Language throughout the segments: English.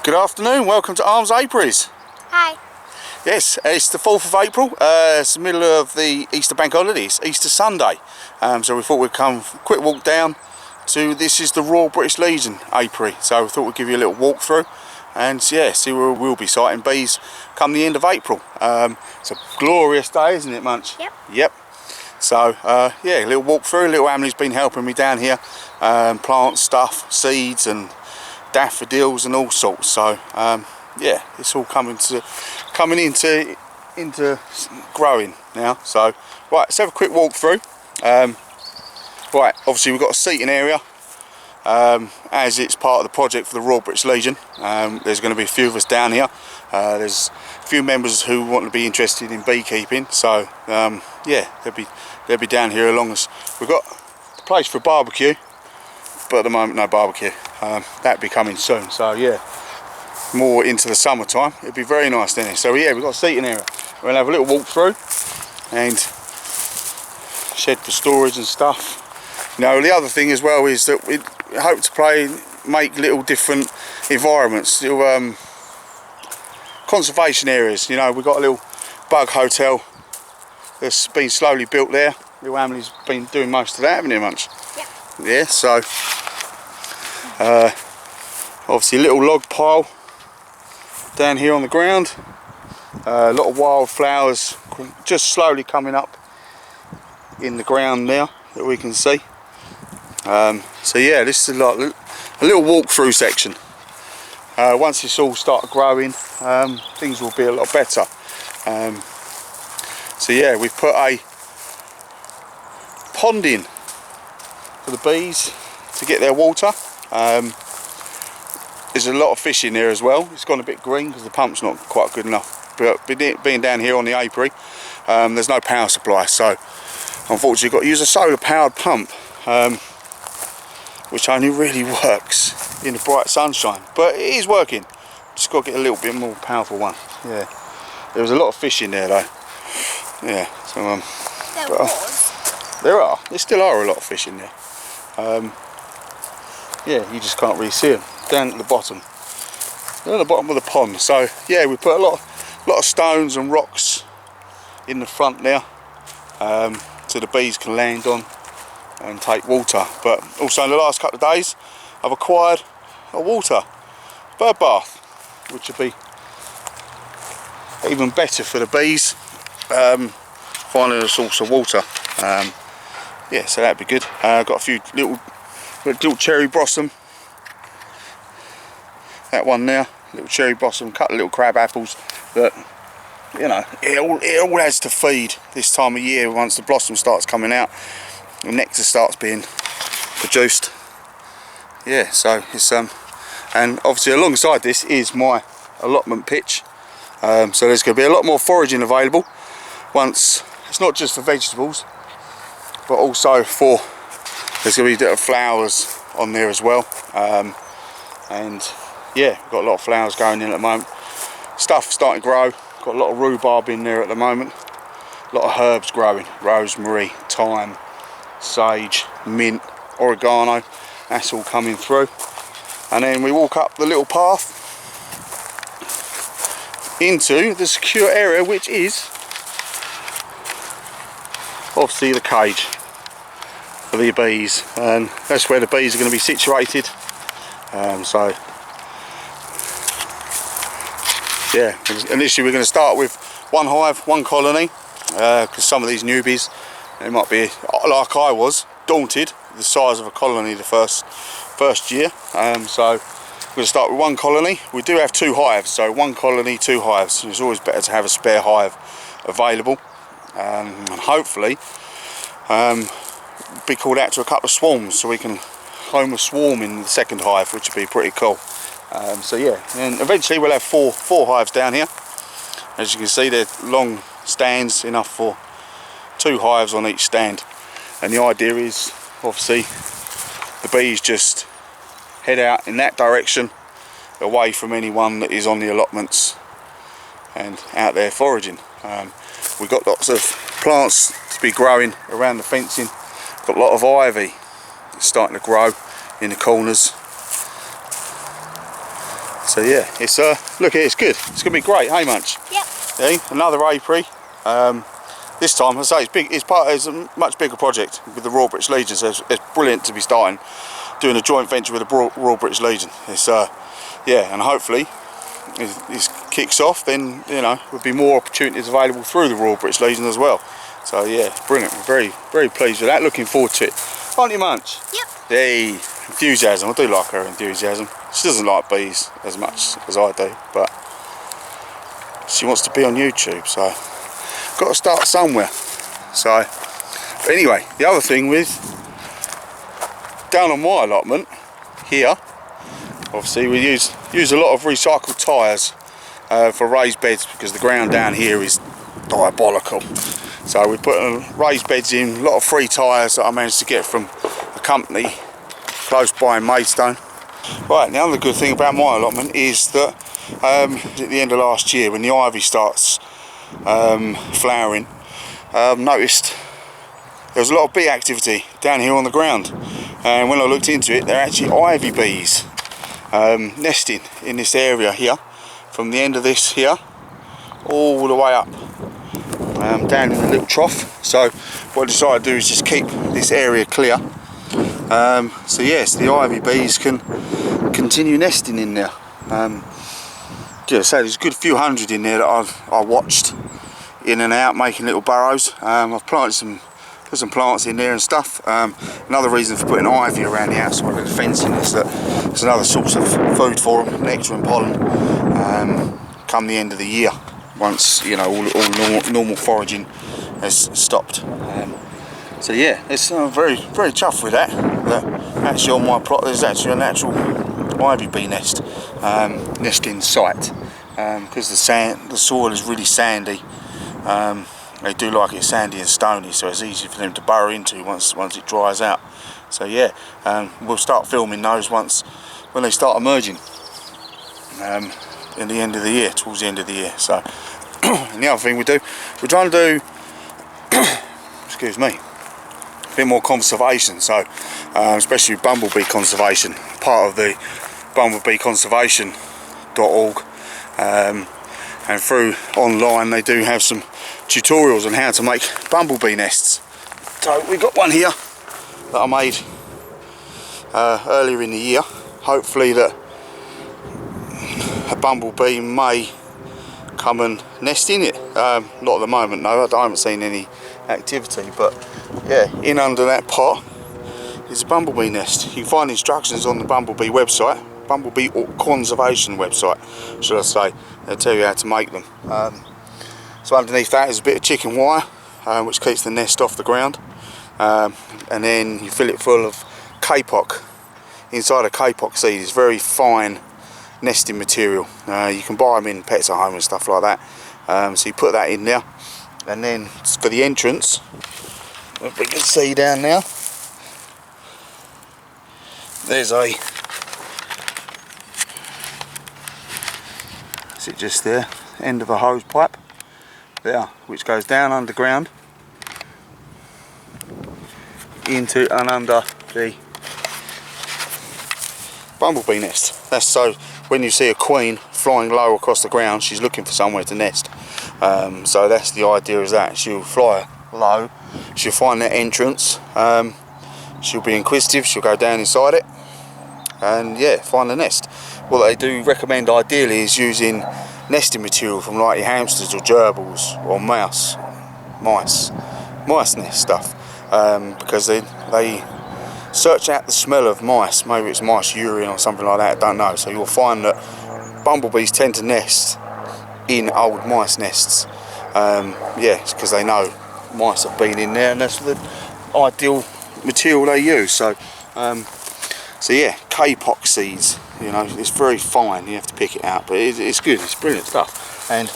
Good afternoon, welcome to Arms Apiaries. Hi. Yes, it's the 4th of April, it's the middle of the Easter bank holidays, Easter Sunday. So we thought we'd come quick walk down to, this is the Royal British Legion Apiary. So we thought we'd give you a little walk through and yeah, see where we'll be sighting bees come the end of April. It's a glorious day, isn't it, Munch? Yep. Yep. So yeah, a little walk through. Little Emily's been helping me down here, plant stuff, seeds and daffodils and all sorts. So yeah, it's all coming into growing now. So right, let's have a quick walk through. Right, obviously we've got a seating area, as it's part of the project for the Royal British Legion. There's going to be a few of us down here. There's a few members who want to be interested in beekeeping, so yeah, they'll be down here along us. We've got the place for a barbecue, but at the moment no barbecue. That'll be coming soon, so yeah, more into the summertime. It'd be very nice down here. So yeah, we've got a seating area. We'll have a little walk through and shed for storage and stuff. You know, the other thing as well is that we hope to make little different environments, little conservation areas. You know, we've got a little bug hotel that's been slowly built there. Little Emily's been doing most of that, haven't you, Munch? Yep. Yeah, so obviously a little log pile down here on the ground. A lot of wildflowers just slowly coming up in the ground now that we can see. So yeah, this is like a little walk-through section. Once this all starts growing, things will be a lot better. So yeah, we've put a pond in for the bees to get their water. There's a lot of fish in there as well. It's gone a bit green because the pump's not quite good enough. But being down here on the apiary, there's no power supply, so unfortunately you've got to use a solar powered pump, which only really works in the bright sunshine, but it is working. Just got to get a little bit more powerful one. Yeah, there was a lot of fish in there though. Yeah, so there still are a lot of fish in there. Yeah, you just can't really see them down at the bottom. They're at the bottom of the pond. So yeah, we put a lot of stones and rocks in the front there, so the bees can land on and take water. But also in the last couple of days I've acquired a bird bath, which would be even better for the bees, finding a source of water. Yeah, so that'd be good. Got a few little cherry blossom, that one there, little cherry blossom, couple of little crab apples that, you know, it all has to feed this time of year. Once the blossom starts coming out, the nectar starts being produced. Yeah, so it's and obviously alongside this is my allotment pitch, so there's going to be a lot more foraging available once. It's not just for vegetables, but also for, there's going to be flowers on there as well, and yeah, we've got a lot of flowers going in at the moment. Stuff starting to grow. Got a lot of rhubarb in there at the moment. A lot of herbs growing: rosemary, thyme, sage, mint, oregano. That's all coming through. And then we walk up the little path into the secure area, which is obviously the cage for the bees, and that's where the bees are going to be situated. So yeah, initially we're going to start with one hive, one colony, because some of these newbies, they might be like I was, daunted with the size of a colony the first year. So we're going to start with one colony. We do have 2 hives, so 1 colony, 2 hives. It's always better to have a spare hive available, and hopefully be called out to a couple of swarms so we can home a swarm in the second hive, which would be pretty cool. So yeah, and eventually we'll have four hives down here. As you can see, they're long stands, enough for 2 hives on each stand. And the idea is, obviously, the bees just head out in that direction, away from anyone that is on the allotments and out there foraging. We've got lots of plants to be growing around the fencing. Got a lot of ivy that's starting to grow in the corners. So yeah, it's look, it's good. It's gonna be great, hey Munch? Yep. Yeah, another apiary. This time, as I say, it's big. It's a much bigger project with the Royal British Legion. So it's brilliant to be starting doing a joint venture with the Royal British Legion. It's yeah, and hopefully this kicks off, then you know there'll be more opportunities available through the Royal British Legion as well. So yeah, brilliant. We're very pleased with that. Looking forward to it, aren't you, Munch? Yep. Hey, enthusiasm. I do like her enthusiasm. She doesn't like bees as much as I do, but she wants to be on YouTube, so got to start somewhere. So but anyway, the other thing with down on my allotment here, obviously we use a lot of recycled tyres for raised beds, because the ground down here is diabolical. So we put raised beds in, a lot of free tyres that I managed to get from a company close by in Maidstone. Right, the other good thing about my allotment is that at the end of last year, when the ivy starts flowering, noticed there was a lot of bee activity down here on the ground, and when I looked into it, they're actually ivy bees nesting in this area here, from the end of this here all the way up down in the little trough. So what I decided to do is just keep this area clear, so yes, the ivy bees can continue nesting in there. Yeah, so there's a good few hundred in there that I watched in and out making little burrows. I've planted put some plants in there and stuff. Another reason for putting ivy around the outside of the fencing is that it's another source of food for them, nectar and pollen, come the end of the year, once you know all normal foraging has stopped. So yeah, it's very chuffed with that. Actually on my plot there's actually a natural ivy bee nest nesting site, because the soil is really sandy. They do like it sandy and stony, so it's easy for them to burrow into once it dries out. So yeah, we'll start filming those when they start emerging in the end of the year, towards the end of the year. So and the other thing we're trying to do excuse me, a bit more conservation. So especially bumblebee conservation, part of the bumblebeeconservation.org, and through online they do have some tutorials on how to make bumblebee nests. So we've got one here that I made earlier in the year. Hopefully that a bumblebee may come and nest in it. Not at the moment, no, I haven't seen any activity, but yeah, in under that pot is a bumblebee nest. You can find instructions on the bumblebee website, bumblebee conservation website, should I say. They'll tell you how to make them. So underneath that is a bit of chicken wire, which keeps the nest off the ground, and then you fill it full of kapok. Inside a kapok seed is very fine nesting material. You can buy them in Pets at Home and stuff like that. So you put that in there, and then for the entrance, if we can see down now, there's a, is it just there, end of a hose pipe there, which goes down underground into and under the bumblebee nest. That's so when you see a queen flying low across the ground, she's looking for somewhere to nest. So that's the idea, is that she'll fly low, she'll find that entrance, she'll be inquisitive, she'll go down inside it and yeah, find the nest. What they do recommend ideally is using nesting material from like your hamsters or gerbils or mice nest stuff, because they search out the smell of mice. Maybe it's mice urine or something like that, I don't know. So you'll find that bumblebees tend to nest in old mice nests. Yeah, it's because they know mice have been in there and that's the ideal material they use. So so yeah, kapok seeds, you know, it's very fine, you have to pick it out, but it's good, it's brilliant stuff. And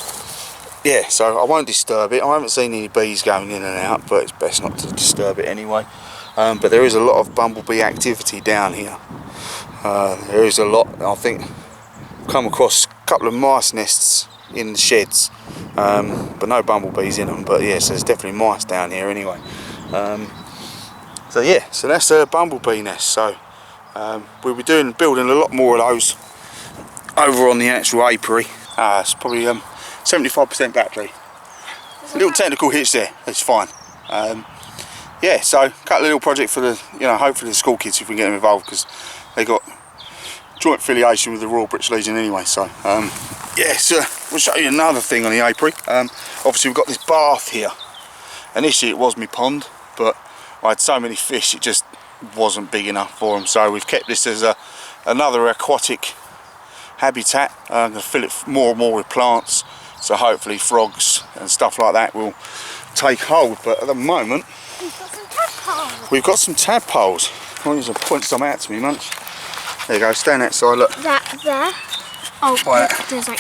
yeah, so I won't disturb it. I haven't seen any bees going in and out, but it's best not to disturb it anyway. But there is a lot of bumblebee activity down here. There is a lot. I think I've come across a couple of mice nests in the sheds, but no bumblebees in them. But yes, there's definitely mice down here anyway. So yeah, so that's a bumblebee nest. So we'll be building a lot more of those over on the actual apiary. It's probably 75% battery. A little technical hitch there, it's fine. Yeah, so cut a little project for the, you know, hopefully the school kids if we can get them involved, because they got joint affiliation with the Royal British Legion anyway. So yeah, so we'll show you another thing on the apiary. Obviously we've got this bath here. Initially it was my pond, but I had so many fish it just wasn't big enough for them. So we've kept this as another aquatic habitat. I'm going to fill it more and more with plants, so hopefully frogs and stuff like that will take hold. But at the moment we've got some tadpoles. I want you to point some out to me, Munch. There you go, stand outside, look. That there. Oh, there's like...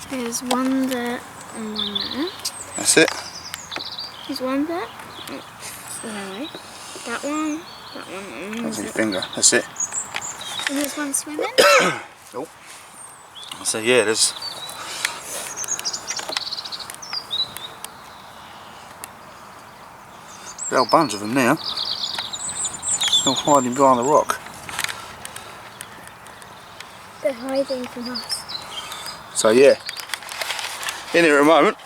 There's one there and one there. That's it. There's one there. No. That one. And that's your finger, that's it. And there's one swimming. Oh. So yeah, there's... a whole bunch of them now. They're hiding behind the rock. They're hiding from us. So yeah, in here at the moment,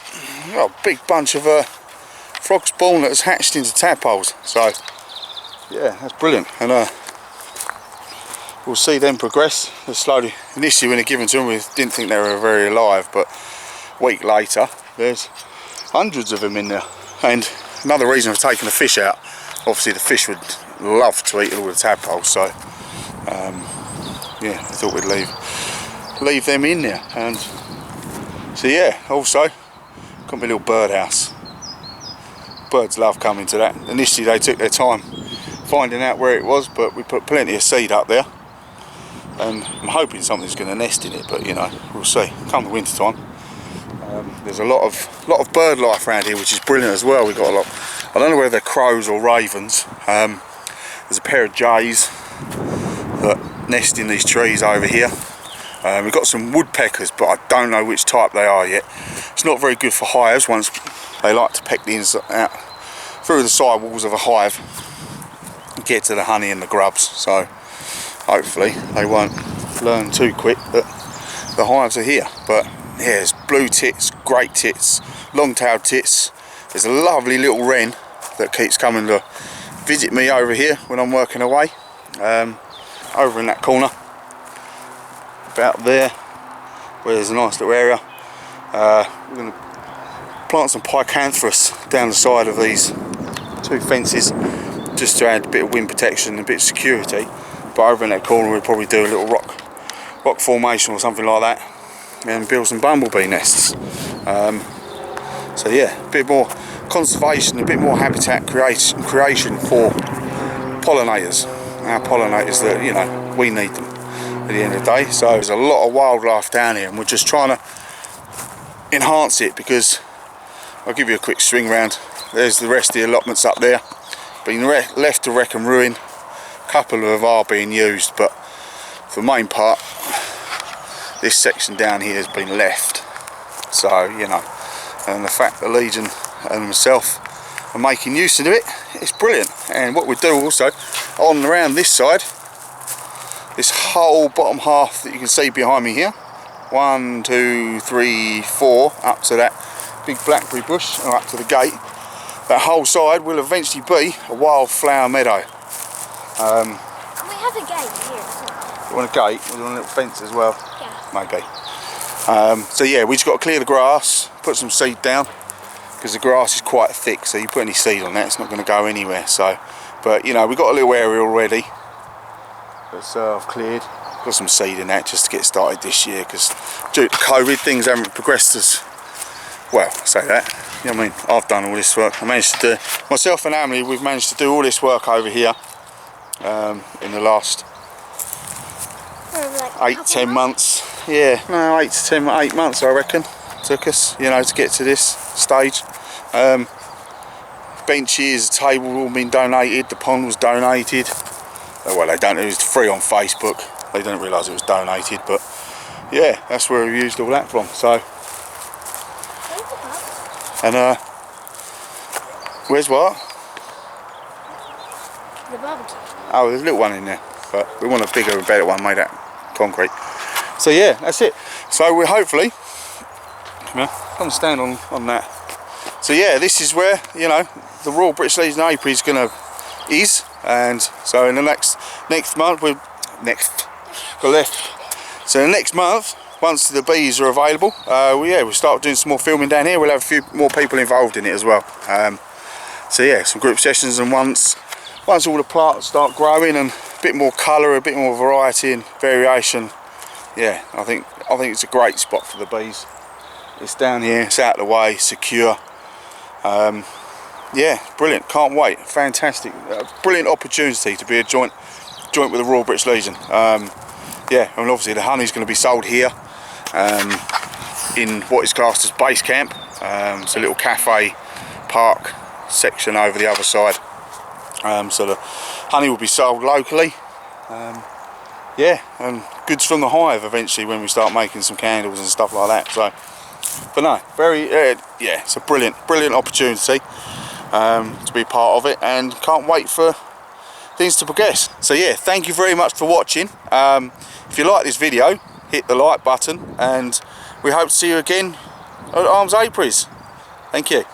we've got a big bunch of frog spawn that has hatched into tadpoles. So yeah, that's brilliant. And we'll see them progress. They're slowly, initially when they're given to them, we didn't think they were very alive, but a week later, there's hundreds of them in there. And another reason for taking the fish out, obviously the fish would love to eat all the tadpoles, so yeah, I thought we'd leave them in there. And so yeah, also got my little birdhouse. Birds love coming to that. Initially they took their time finding out where it was, but we put plenty of seed up there, and I'm hoping something's going to nest in it, but you know, we'll see. Come the winter time, there's a lot of bird life around here, which is brilliant as well. We've got a lot, I don't know whether they're crows or ravens. There's a pair of jays that nest in these trees over here. We've got some woodpeckers, but I don't know which type they are yet. It's not very good for hives. Once they like to peck the inside out through the side walls of a hive and get to the honey and the grubs. So hopefully they won't learn too quick that the hives are here. But yeah, there's blue tits, great tits, long-tailed tits. There's a lovely little wren that keeps coming to visit me over here when I'm working away. Over in that corner, about there, where there's a nice little area. We're going to plant some pycanthus down the side of these two fences, just to add a bit of wind protection and a bit of security. But over in that corner we'll probably do a little rock formation or something like that, and build some bumblebee nests. So yeah, a bit more conservation, a bit more habitat creation for pollinators. Our pollinators that, you know, we need them at the end of the day. So there's a lot of wildlife down here, and we're just trying to enhance it, because I'll give you a quick swing round. There's the rest of the allotments up there, been left to wreck and ruin. A couple of them are being used, but for the main part this section down here has been left. So you know, and the fact that Legion and myself are making use of it, it's brilliant. And what we do also on and around this side, this whole bottom half that you can see behind me here, 1, 2, 3, 4, up to that big blackberry bush, or up to the gate, that whole side will eventually be a wildflower meadow. We have a gate here as well. You want a gate? You want a little fence as well? Yeah. Maybe. So yeah, we just got to clear the grass, put some seed down, because the grass is quite thick, so you put any seed on that, it's not going to go anywhere. So, but you know, we've got a little area already that's I've cleared. Got some seed in that just to get started this year, because due to COVID things haven't progressed as well. I say that, you know what I mean, I've done all this work. I managed to do, myself and Emily, we've managed to do all this work over here in the last like 8-10 months. Yeah, no, 8 months I reckon took us, you know, to get to this stage. Benches, table all been donated, the pond was donated. Well, they don't, it was free on Facebook, they didn't realise it was donated, but yeah, that's where we used all that from. So, and where's what? The barbecue. Oh, there's a little one in there. but we want a bigger and better one made out of concrete. So yeah, that's it. So we hopefully, come stand on that. So yeah, this is where, you know, the Royal British Legion Apiary is, and so in the next month So the next month, once the bees are available, we'll start doing some more filming down here. We'll have a few more people involved in it as well. So yeah, some group sessions, and once all the plants start growing and a bit more colour, a bit more variety and variation, yeah, I think it's a great spot for the bees. It's down here, it's out of the way, secure. Yeah, brilliant, can't wait, fantastic, brilliant opportunity to be a joint with the Royal British Legion. Yeah, and obviously the honey's going to be sold here in what is classed as base camp. It's a little cafe park section over the other side. So the honey will be sold locally. Yeah, and goods from the hive eventually when we start making some candles and stuff like that. So, but no, very yeah, it's a brilliant opportunity to be part of it, and can't wait for things to progress. So yeah, thank you very much for watching. If you like this video, hit the like button, and we hope to see you again at Arms Apiaries. Thank you.